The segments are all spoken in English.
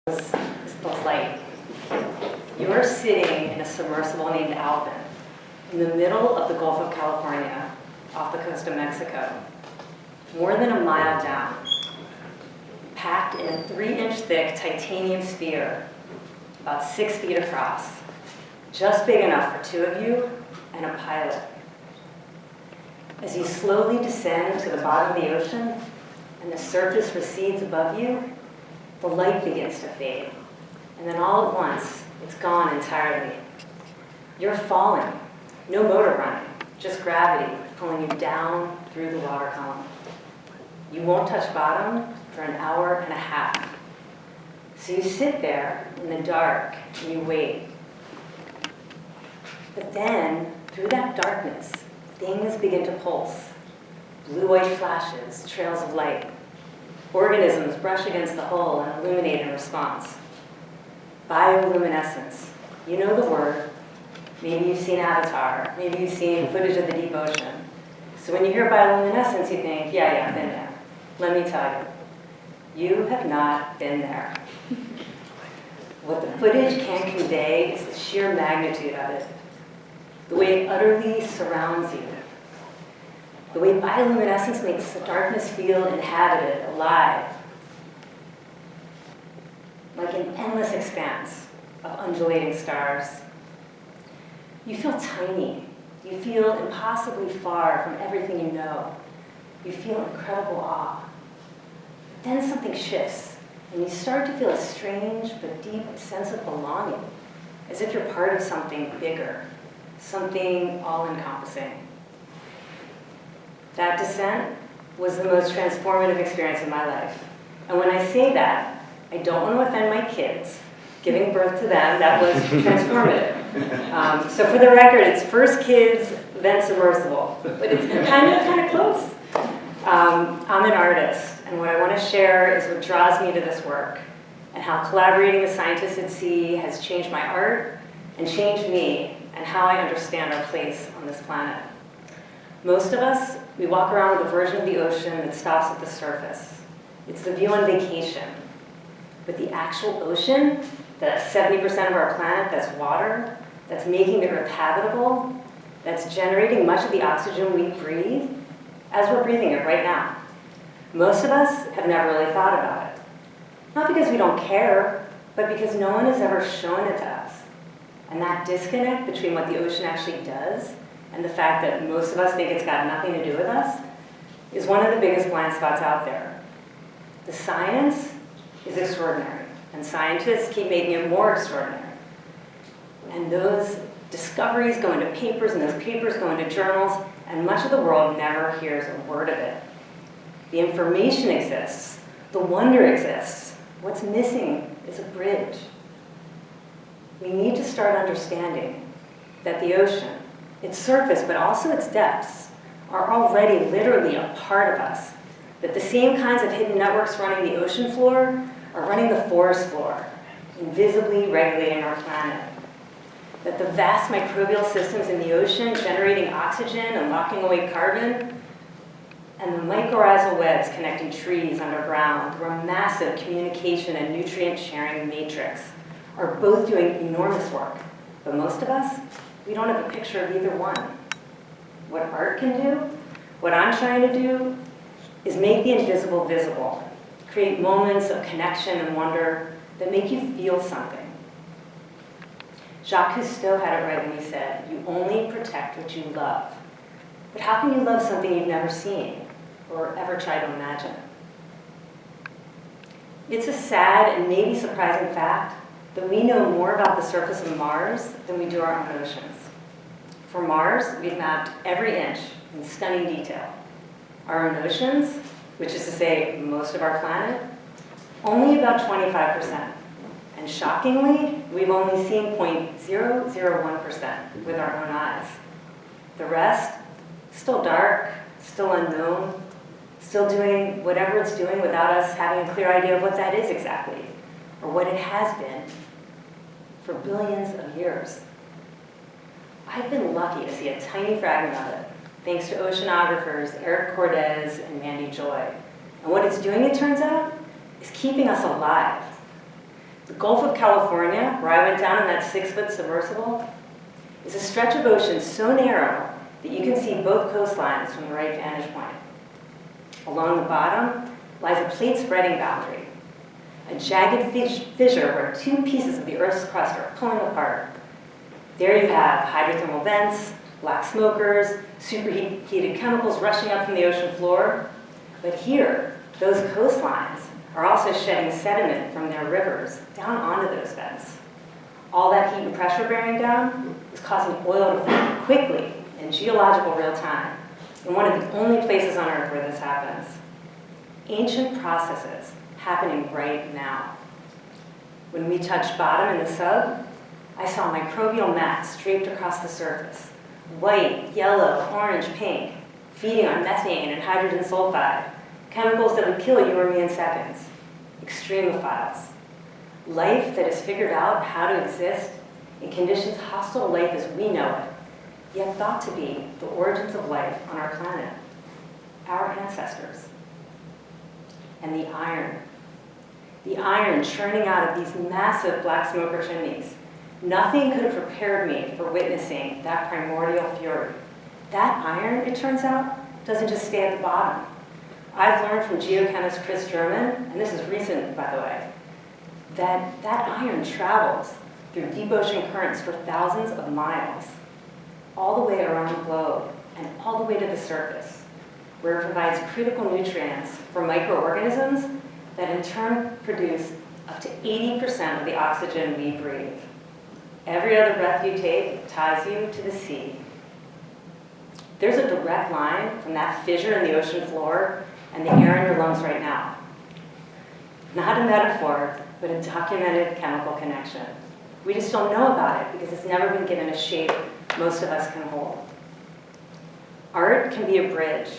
is the light. You are sitting in a submersible named Alvin in the middle of the Gulf of California off the coast of Mexico, more than a mile down, packed in a 3-inch thick titanium sphere, about 6 feet across, just big enough for 2 of you and a pilot. As you slowly descend to the bottom of the ocean and the surface recedes above you, the light begins to fade. And then all at once, it's gone entirely. You're falling, no motor running, just gravity pulling you down through the water column. You won't touch bottom for an hour and a half. So you sit there in the dark and you wait. But then, through that darkness, things begin to pulse. Blue-white flashes, trails of light. Organisms brush against the hull and illuminate in response. Bioluminescence. You know the word. Maybe you've seen Avatar. Maybe you've seen footage of the deep ocean. So when you hear bioluminescence, you think, yeah, been there. Let me tell you, you have not been there. What the footage can convey is the sheer magnitude of it, the way it utterly surrounds you, the way bioluminescence makes the darkness feel inhabited, alive, like an endless expanse of undulating stars. You feel tiny. You feel impossibly far from everything you know. You feel incredible awe. But then something shifts, and you start to feel a strange but deep sense of belonging, as if you're part of something bigger, something all-encompassing. That descent was the most transformative experience of my life. And when I say that, I don't want to offend my kids. Giving birth to them, that was transformative. So for the record, it's first kids, then submersible. But it's kind of close. I'm an artist, and what I want to share is what draws me to this work, and how collaborating with scientists at sea has changed my art and changed me and how I understand our place on this planet. Most of us, we walk around with a version of the ocean that stops at the surface. It's the view on vacation. But the actual ocean, the 70% of our planet that's water, that's making the Earth habitable, that's generating much of the oxygen we breathe, as we're breathing it right now. Most of us have never really thought about it. Not because we don't care, but because no one has ever shown it to us. And that disconnect between what the ocean actually does and the fact that most of us think it's got nothing to do with us is one of the biggest blind spots out there. The science is extraordinary, and scientists keep making it more extraordinary. And those discoveries go into papers, and those papers go into journals, and much of the world never hears a word of it. The information exists, the wonder exists. What's missing is a bridge. We need to start understanding that the ocean, its surface, but also its depths, are already literally a part of us. That the same kinds of hidden networks running the ocean floor are running the forest floor, invisibly regulating our planet. That the vast microbial systems in the ocean generating oxygen and locking away carbon, and the mycorrhizal webs connecting trees underground through a massive communication and nutrient sharing matrix are both doing enormous work. But most of us, we don't have a picture of either one. What art can do, what I'm trying to do, is make the invisible visible, create moments of connection and wonder that make you feel something. Jacques Cousteau had it right when he said, "You only protect what you love." But how can you love something you've never seen or ever tried to imagine? It's a sad and maybe surprising fact that we know more about the surface of Mars than we do our own oceans. For Mars, we've mapped every inch in stunning detail. Our own oceans, which is to say most of our planet, only about 25%. And shockingly, we've only seen 0.001% with our own eyes. The rest, still dark, still unknown, still doing whatever it's doing without us having a clear idea of what that is exactly, or what it has been for billions of years. I've been lucky to see a tiny fragment of it, thanks to oceanographers Eric Cordes and Mandy Joy. And what it's doing, it turns out, is keeping us alive. The Gulf of California, where I went down in that 6-foot submersible, is a stretch of ocean so narrow that you can see both coastlines from the right vantage point. Along the bottom lies a plate spreading boundary, a jagged fissure where 2 pieces of the Earth's crust are pulling apart. There you have hydrothermal vents, black smokers, superheated chemicals rushing up from the ocean floor. But here, those coastlines are also shedding sediment from their rivers down onto those vents. All that heat and pressure bearing down is causing oil to form quickly in geological real time, in one of the only places on Earth where this happens. Ancient processes happening right now. When we touched bottom in the sub, I saw microbial mats draped across the surface, white, yellow, orange, pink, feeding on methane and hydrogen sulfide, chemicals that would kill you or me in seconds. Extremophiles. Life that has figured out how to exist in conditions hostile to life as we know it, yet thought to be the origins of life on our planet, our ancestors. And the iron churning out of these massive black smoker chimneys. Nothing could have prepared me for witnessing that primordial fury. That iron, it turns out, doesn't just stay at the bottom. I've learned from geochemist Chris German, and this is recent, by the way, that iron travels through deep ocean currents for thousands of miles, all the way around the globe, and all the way to the surface, where it provides critical nutrients for microorganisms that in turn produce up to 80% of the oxygen we breathe. Every other breath you take ties you to the sea. There's a direct line from that fissure in the ocean floor and the air in your lungs right now. Not a metaphor, but a documented chemical connection. We just don't know about it because it's never been given a shape most of us can hold. Art can be a bridge.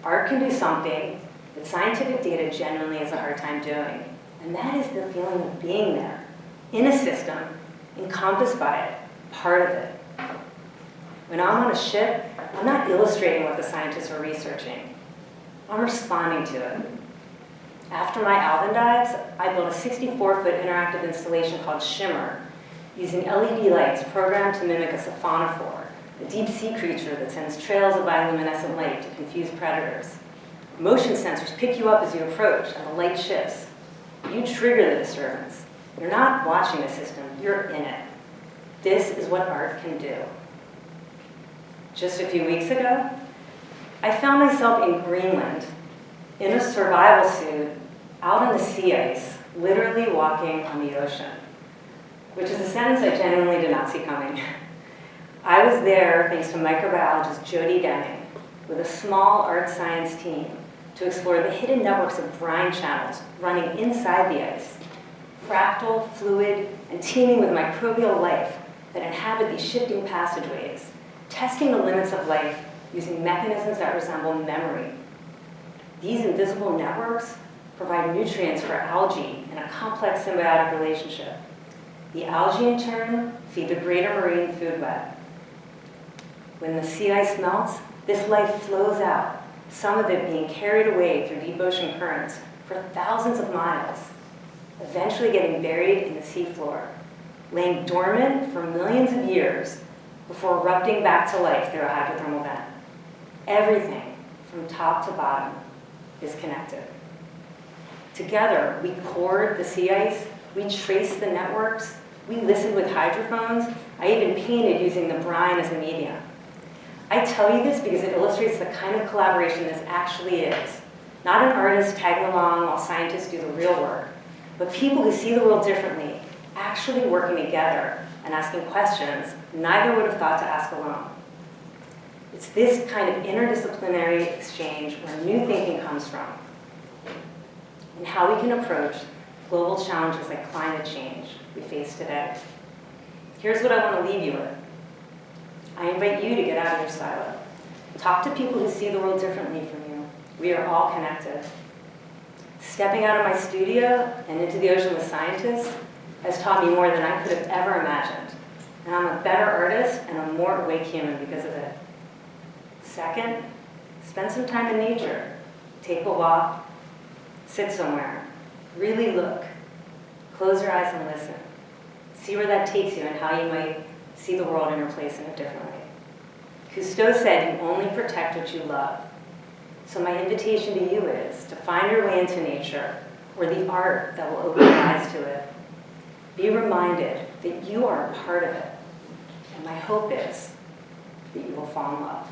Art can do something that scientific data genuinely has a hard time doing, and that is the feeling of being there, in a system, encompassed by it, part of it. When I'm on a ship, I'm not illustrating what the scientists are researching. I'm responding to it. After my Alvin dives, I built a 64-foot interactive installation called Shimmer, using LED lights programmed to mimic a siphonophore, a deep-sea creature that sends trails of bioluminescent light to confuse predators. Motion sensors pick you up as you approach, and the light shifts. You trigger the disturbance. You're not watching the system, you're in it. This is what art can do. Just a few weeks ago, I found myself in Greenland, in a survival suit, out on the sea ice, literally walking on the ocean, which is a sentence I genuinely did not see coming. I was there thanks to microbiologist Jody Deming, with a small art science team to explore the hidden networks of brine channels running inside the ice, fractal, fluid, and teeming with microbial life that inhabit these shifting passageways, testing the limits of life using mechanisms that resemble memory. These invisible networks provide nutrients for algae in a complex symbiotic relationship. The algae, in turn, feed the greater marine food web. When the sea ice melts, this life flows out, some of it being carried away through deep ocean currents for thousands of miles, eventually getting buried in the seafloor, laying dormant for millions of years before erupting back to life through a hydrothermal vent. Everything, from top to bottom, is connected. Together, we cored the sea ice, we traced the networks, we listened with hydrophones, I even painted using the brine as a medium. I tell you this because it illustrates the kind of collaboration this actually is. Not an artist tagging along while scientists do the real work, but people who see the world differently, actually working together and asking questions neither would have thought to ask alone. It's this kind of interdisciplinary exchange where new thinking comes from, and how we can approach global challenges like climate change we face today. Here's what I want to leave you with. I invite you to get out of your silo. Talk to people who see the world differently from you. We are all connected. Stepping out of my studio and into the ocean with scientists has taught me more than I could have ever imagined. And I'm a better artist and a more awake human because of it. Second, spend some time in nature. Take a walk, sit somewhere, really look. Close your eyes and listen. See where that takes you and how you might see the world in your place in a different way. Cousteau said, you only protect what you love. So my invitation to you is to find your way into nature or the art that will open your eyes to it. Be reminded that you are a part of it. And my hope is that you will fall in love.